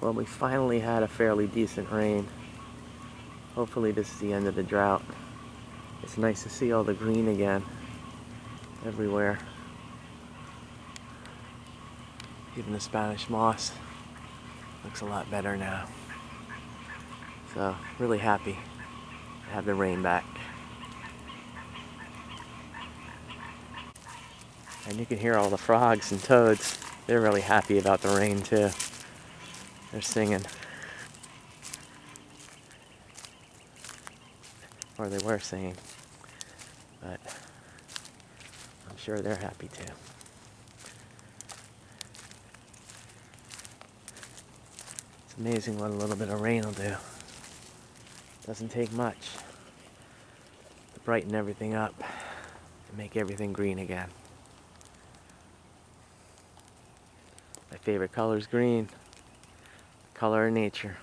Well, we finally had a fairly decent rain. Hopefully this is the end of the drought. It's nice to see all the green again everywhere. Even the Spanish moss looks a lot better now. So, really happy to have the rain back. And you can hear all the frogs and toads. They're really happy about the rain too. They're singing. Or they were singing. But I'm sure they're happy too. It's amazing what a little bit of rain will do. Doesn't take much to brighten everything up and make everything green again. My favorite color is green, the color of nature.